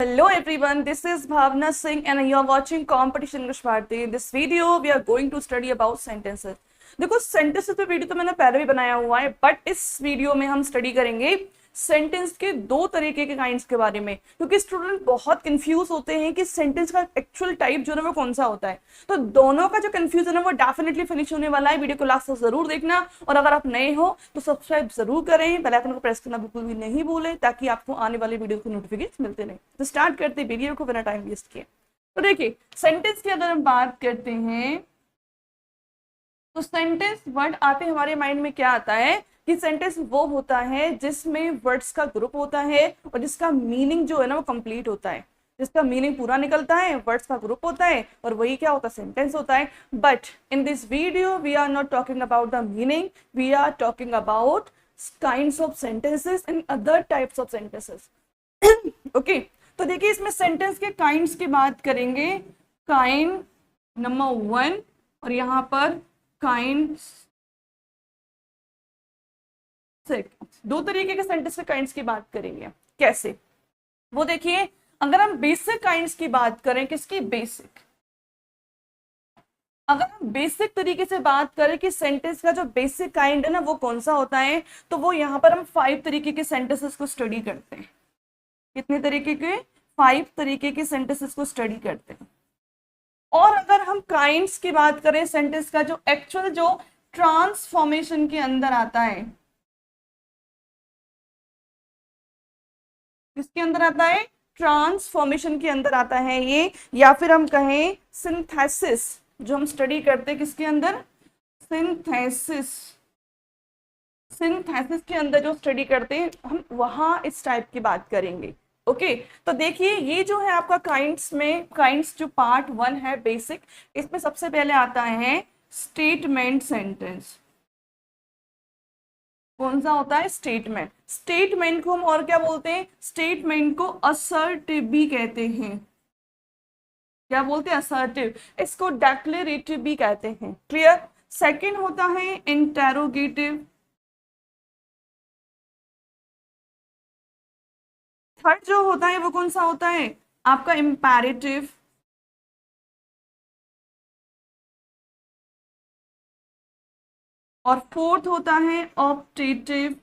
Hello everyone, this is Bhavna Singh and you are watching Competition English Bharati. In this video, we are going to study about sentences. देखो sentences पे video तो मैंने पहले भी बनाया हुआ है, बट इस वीडियो में हम स्टडी करेंगे सेंटेंस के दो तरीके के काइंड्स के बारे में, क्योंकि स्टूडेंट बहुत कंफ्यूज होते हैं कि सेंटेंस का एक्चुअल टाइप जो है वो कौन सा होता है। तो दोनों का जो कंफ्यूजन है वो डेफिनेटली फिनिश होने वाला है। वीडियो को लास्ट तक जरूर देखना, और अगर आप नए हो तो सब्सक्राइब जरूर करें, बेल आइकन को प्रेस करना बिल्कुल भी नहीं भूलें ताकि आपको आने वाली वीडियो के नोटिफिकेशन मिलते रहे। तो स्टार्ट करते वीडियो को बिना टाइम वेस्ट किए। तो देखिए सेंटेंस की अगर हम बात करते हैं तो सेंटेंस वर्ड आते हमारे माइंड में क्या आता है कि सेंटेंस वो होता है जिसमें वर्ड्स का ग्रुप होता है और जिसका मीनिंग जो है ना वो कंप्लीट होता है, जिसका मीनिंग पूरा निकलता है, वर्ड्स का ग्रुप होता है और वही क्या होता है, सेंटेंस होता है। But in this video we are not talking about the meaning, we are talking about kinds of sentences and other types of sentences. Okay, तो देखिए इसमें सेंटेंस के काइंड्स की बात करेंगे। काइंड नंबर 1 और यहाँ पर काइंड दो तरीके के सेंटेंस के काइंड्स की बात करेंगे। कैसे, वो देखिए अगर हम बेसिक काइंड्स की बात करें, किसकी बेसिक, अगर हम बेसिक तरीके से बात करें कि सेंटेंस का जो बेसिक काइंड है ना वो कौन सा होता है, तो वो यहाँ पर हम 5 तरीके के सेंटेंसेस को स्टडी करते हैं। कितने तरीके के? 5 तरीके के सेंटेंसेस को स्टडी करते हैं। और अगर हम काइंड्स की बात करें, सेंटेंस का जो एक्चुअल जो ट्रांसफॉर्मेशन के अंदर आता है, किसके अंदर आता है? ट्रांसफॉर्मेशन के अंदर आता है ये, या फिर हम कहें सिंथेसिस, जो हम स्टडी करते हैं किसके अंदर? सिंथेसिस। सिंथेसिस के अंदर जो स्टडी करते हैं हम वहां इस टाइप की बात करेंगे। ओके, तो देखिए ये जो है आपका काइंड्स में, काइंड्स जो पार्ट 1 है बेसिक, इसमें सबसे पहले आता है स्टेटमेंट सेंटेंस। कौन सा होता है? स्टेटमेंट। स्टेटमेंट को हम और क्या बोलते हैं? स्टेटमेंट को असर्टिव भी कहते हैं। क्या बोलते हैं? असर्टिव। इसको डेक्लेरेटिव भी कहते हैं। क्लियर? सेकंड होता है इंटेरोगेटिव। थर्ड जो होता है वो कौन सा होता है? आपका इंपैरेटिव। और फोर्थ होता है ऑप्टेटिव।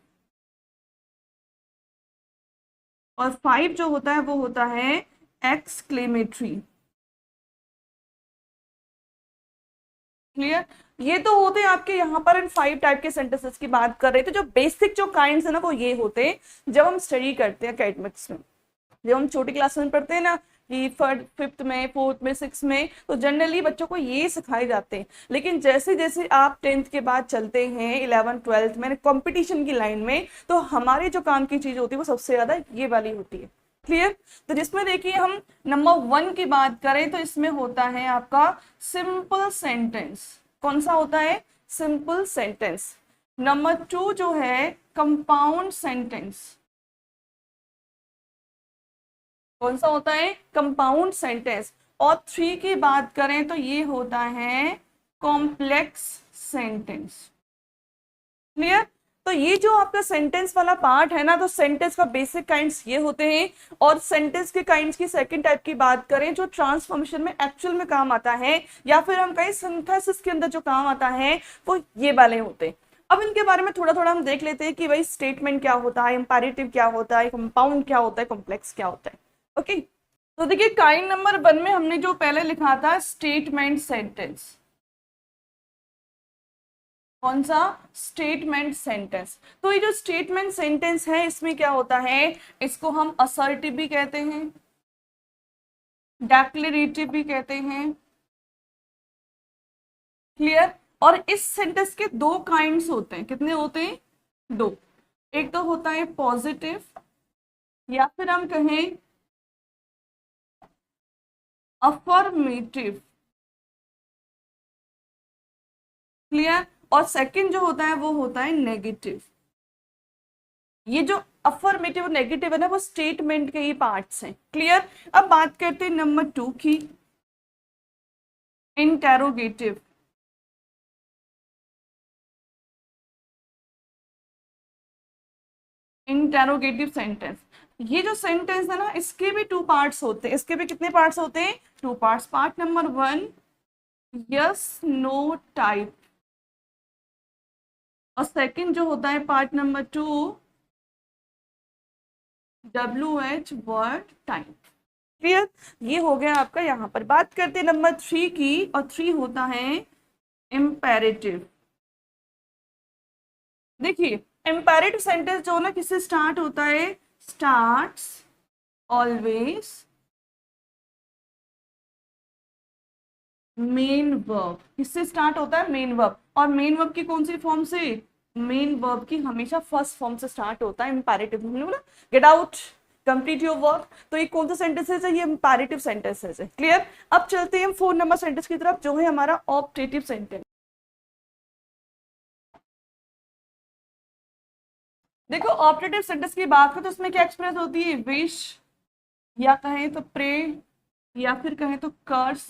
और 5 जो होता है वो होता है एक्सक्लेमेटरी। क्लियर? ये तो होते हैं आपके यहाँ पर इन 5 टाइप के सेंटेंसेस की बात कर रहे थे। जो बेसिक जो काइंड्स है ना वो ये होते हैं जब हम स्टडी करते हैं एकेडमिक्स में, जब हम छोटी क्लास में पढ़ते हैं ना कि 5th में, 4th में, 6th में, तो जनरली बच्चों को ये सिखाए जाते हैं। लेकिन जैसे जैसे आप 10th के बाद चलते हैं 11th 12th में कंपटीशन की लाइन में, तो हमारे जो काम की चीज होती है वो सबसे ज्यादा ये वाली होती है। क्लियर? तो जिसमें देखिए हम नंबर 1 की बात करें तो इसमें होता है आपका सिंपल सेंटेंस। कौन सा होता है? Simple sentence. नंबर 2 जो है कंपाउंड सेंटेंस। कौन सा होता है? Compound sentence. और 3 की बात करें तो ये होता है कॉम्प्लेक्स सेंटेंस। क्लियर? तो ये जो आपका सेंटेंस वाला पार्ट है ना, तो सेंटेंस का बेसिक काइंड्स ये होते हैं। और सेंटेंस के काइंड्स की सेकंड टाइप की बात करें जो ट्रांसफॉर्मेशन में एक्चुअल में काम आता है, या फिर हम कहें सिंथेसिस के अंदर जो काम आता है, वो ये वाले होते हैं। अब इनके बारे में थोड़ा थोड़ा हम देख लेते हैं कि भाई स्टेटमेंट क्या होता है, इंपैरेटिव क्या होता है, कंपाउंड क्या होता है, कॉम्प्लेक्स क्या होता है। ओके, तो देखिए काइंड नंबर 1 में हमने जो पहले लिखा था स्टेटमेंट सेंटेंस। कौन सा? Statement sentence. तो ये जो स्टेटमेंट सेंटेंस है इसमें क्या होता है, इसको हम असर्टिव भी कहते हैं, डेक्लेरेटिव भी कहते हैं। क्लियर? और इस सेंटेंस के 2 काइंड्स होते हैं। कितने होते हैं? 2। एक तो होता है पॉजिटिव, या फिर हम कहें अफर्मेटिव। क्लियर? और सेकंड जो होता है वो होता है नेगेटिव। ये जो अफर्मेटिव और नेगेटिव है ना वो स्टेटमेंट के ही पार्ट्स हैं। क्लियर? अब बात करते हैं नंबर 2 की, इंटेरोगेटिव। Interrogative sentence. ये जो सेंटेंस है ना, इसके भी टू पार्ट्स होते हैं। इसके भी कितने पार्ट्स होते हैं? Two parts. Part number 1 yes no type, और सेकंड जो होता है part number 2 WH word type. Clear? ये हो गया आपका। यहाँ पर बात करते हैं नंबर 3 की, और 3 होता है इम्पेरेटिव। देखिए इम्पेरेटिव सेंटेंस जो ना किससे स्टार्ट होता है? Starts always main verb. किससे स्टार्ट होता है? Main verb. और मेन वर्ब की कौन सी फॉर्म से? मेन वर्ब की हमेशा फर्स्ट फॉर्म से स्टार्ट होता है इंपैरेटिव। हमने बोला get out, complete your work. तो ये कौन सा सेंटेंसेस है? ये इंपैरेटिव सेंटेंसेस है। क्लियर? अब चलते हैं हम 4 नंबर सेंटेंस की तरफ, जो है हमारा ऑप्टेटिव सेंटेंस। देखो ऑप्टेटिव सेंटेंस की बात करें तो इसमें क्या एक्सप्रेस होती है? विश, या कहें तो प्रे, या फिर कहें तो कर्स।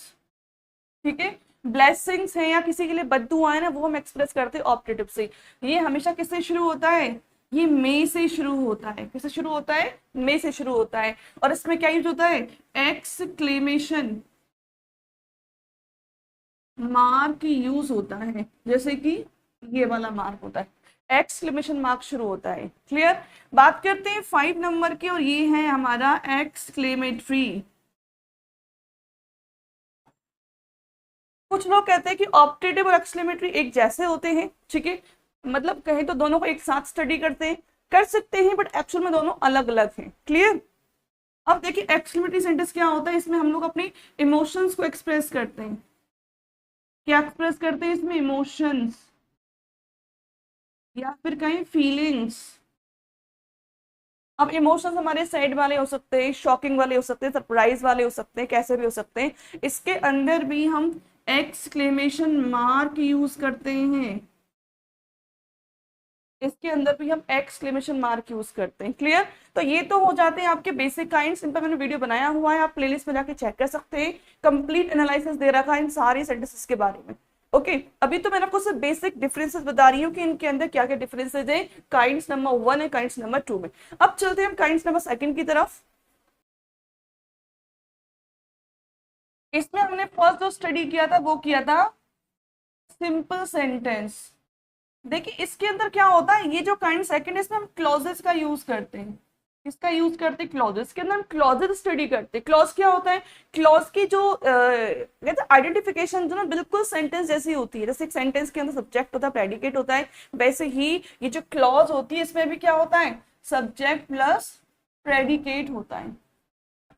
ठीक है? ब्लेसिंग्स है या किसी के लिए बद्दुआ है ना, वो हम एक्सप्रेस करते हैं ऑप्टेटिव से। ये हमेशा किससे शुरू होता है? ये मे से शुरू होता है। किससे शुरू होता है? मे से शुरू होता है। और इसमें क्या यूज होता है? एक्सक्लेमेशन मार्क यूज होता है, जैसे कि ये वाला मार्क होता है, एक्सक्लेमेशन मार्क शुरू होता है। क्लियर? बात करते हैं 5 नंबर की, और ये है हमारा एक्सक्लेमेटरी। कुछ लोग कहते हैं कि ऑप्टेटिव और एक्सक्लेमेटरी एक जैसे होते हैं। ठीक है? मतलब कहें तो दोनों को एक साथ स्टडी करते हैं, कर सकते हैं, बट एक्चुअल में दोनों अलग अलग हैं। क्लियर? अब देखिए एक्सक्लेमेटरी सेंटेंस क्या होता है? इसमें हम लोग अपने इमोशंस को एक्सप्रेस करते हैं। क्या एक्सप्रेस करते हैं इसमें? इमोशंस, या फिर कहें फीलिंग्स। अब इमोशंस हमारे सैड वाले हो सकते हैं, शॉकिंग वाले हो सकते हैं, सरप्राइज वाले हो सकते हैं, कैसे भी हो सकते हैं। इसके अंदर भी हम एक्सक्लेमेशन मार्क यूज करते हैं। इसके अंदर भी हम एक्सक्लेमेशन मार्क यूज करते हैं। क्लियर? तो ये तो हो जाते हैं आपके बेसिक काइंड्स। इन पर मैंने वीडियो बनाया हुआ है, आप प्लेलिस्ट में जाके चेक कर सकते हैं। कंप्लीट एनालिसिस दे रखा है इन सारी सेंटेंसेस के बारे में। ओके अभी तो मैंने आपको सिर्फ बेसिक डिफरेंसेस बता रही हूँ कि इनके अंदर क्या क्या डिफरेंसेस है काइंड्स नंबर 1 और काइंड्स नंबर 2 में। अब चलते हैं हम काइंड्स नंबर 2 की तरफ। इसमें हमने फर्स्ट जो स्टडी किया था वो किया था सिंपल सेंटेंस। देखिए इसके अंदर क्या होता है, ये जो काइंड सेकंड है इसमें हम क्लॉजेस का यूज करते हैं। किसका यूज करते हैं? क्लॉजेस। के अंदर हम क्लॉजेस स्टडी करते हैं। क्लॉज क्या होता है? क्लॉज की जो कहते हैं आइडेंटिफिकेशन जो ना बिल्कुल सेंटेंस जैसी होती है। जैसे एक सेंटेंस के अंदर सब्जेक्ट होता है, प्रेडिकेट होता है, वैसे ही ये जो क्लॉज होती है इसमें भी क्या होता है? सब्जेक्ट प्लस प्रेडिकेट होता है।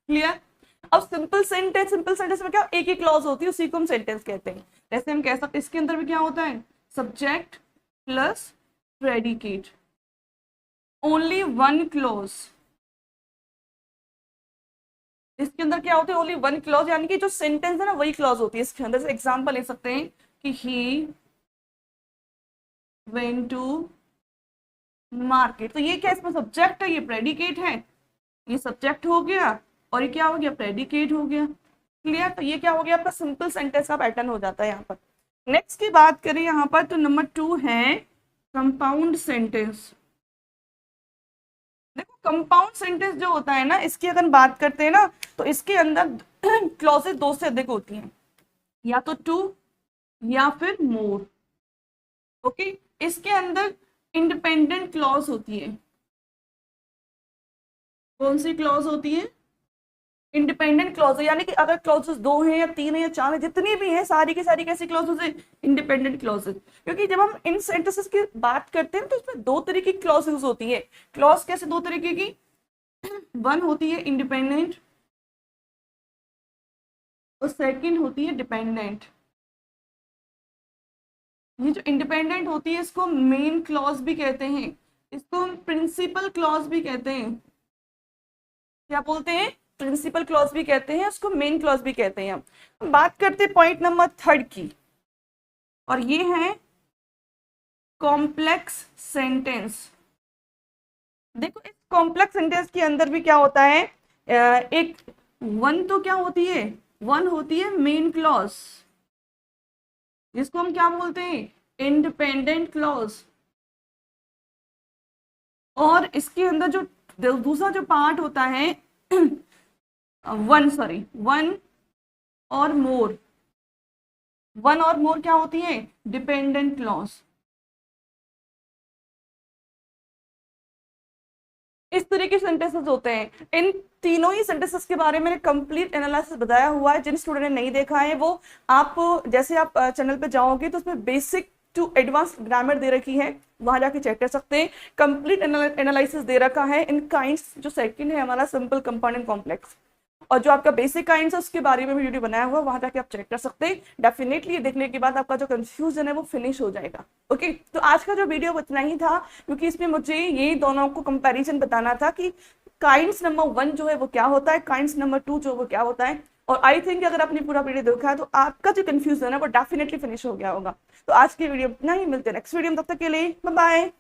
क्लियर? अब सिंपल सेंटेंस में क्या एक ही क्लॉज होती है, उसी को हम सेंटेंस कहते हैं। जैसे हम कह सकते हैं इसके अंदर भी क्या होता है? Subject plus predicate, only one clause. इसके अंदर क्या होता है? ओनली वन क्लॉज, यानी कि जो सेंटेंस है ना वही क्लॉज होती है इसके अंदर। से एग्जांपल ले सकते हैं कि ही वेंट टू मार्केट। तो ये क्या इसमें सब्जेक्ट है, ये प्रेडिकेट है। ये सब्जेक्ट हो गया और ये क्या हो गया? प्रेडिकेट हो गया। क्लियर? तो ये क्या हो गया? आपका सिंपल सेंटेंस का पैटर्न हो जाता है यहाँ पर। नेक्स्ट की बात करें यहाँ पर तो नंबर 2 है कंपाउंड सेंटेंस। देखो कंपाउंड सेंटेंस जो होता है ना, इसकी अगर बात करते हैं ना तो इसके अंदर क्लॉजेस 2 से अधिक होती हैं, या तो 2 या फिर मोर। ओके इसके अंदर इंडिपेंडेंट क्लॉज होती है। कौन सी क्लॉज होती है? इंडिपेंडेंट क्लॉज है, यानी कि अगर क्लॉजेस 2 हैं या 3 है या 4 है, जितनी भी है सारी की सारी कैसी क्लॉजेस है? Independent clauses. क्योंकि जब हम इन सेंटेंसेस की बात करते हैं तो इसमें 2 तरीके की क्लॉज यूज होती है। क्लॉज कैसे 2 तरीके की? वन होती है इंडिपेंडेंट और सेकंड होती है डिपेंडेंट। ये जो इंडिपेंडेंट होती है इसको मेन क्लॉज भी कहते हैं, इसको हम प्रिंसिपल क्लॉज भी कहते हैं। क्या बोलते हैं? प्रिंसिपल क्लॉज भी कहते हैं, उसको मेन क्लॉज भी कहते हैं। हम बात करते हैं पॉइंट नंबर 3 की, और ये है कॉम्प्लेक्स सेंटेंस। देखो इस कॉम्प्लेक्स सेंटेंस के अंदर भी क्या होता है? एक वन तो क्या होती है? वन होती है मेन क्लॉज, जिसको हम क्या बोलते हैं? Independent clause. और इसके अंदर जो दूसरा जो पार्ट होता है वन और मोर। वन और मोर क्या होती है? Dependent clause. इस तरह के सेंटेंसेस होते हैं। इन तीनों ही सेंटेंसेस के बारे में कंप्लीट एनालिसिस बताया हुआ है। जिन स्टूडेंट ने नहीं देखा है वो आप जैसे आप चैनल पे जाओगे तो उसमें बेसिक टू एडवांस ग्रामर दे रखी है, वहां जाके चेक कर सकते हैं। कंप्लीट एनालिसिस दे रखा है इन काइंड्स। जो सेकंड है हमारा सिंपल, कंपाउंड एंड कॉम्प्लेक्स, और जो आपका बेसिक काइंड्स है उसके बारे में भी वीडियो बनाया हुआ है, वहां जाके आप चेक कर सकते हैं। डेफिनेटली ये देखने के बाद आपका जो कंफ्यूजन है वो फिनिश हो जाएगा। ओके, तो आज का जो वीडियो इतना ही था, क्योंकि इसमें मुझे ये दोनों को कंपैरिजन बताना था कि काइंड्स नंबर 1 जो है वो क्या होता है, काइंड्स नंबर 2 जो वो क्या होता है। और आई थिंक अगर आपने पूरा वीडियो देखा है तो आपका जो कंफ्यूजन है वो डेफिनेटली फिनिश हो गया होगा। तो आज की वीडियो इतना ही, मिलते हैं नेक्स्ट वीडियो में, तब तक के लिए बाय बाय।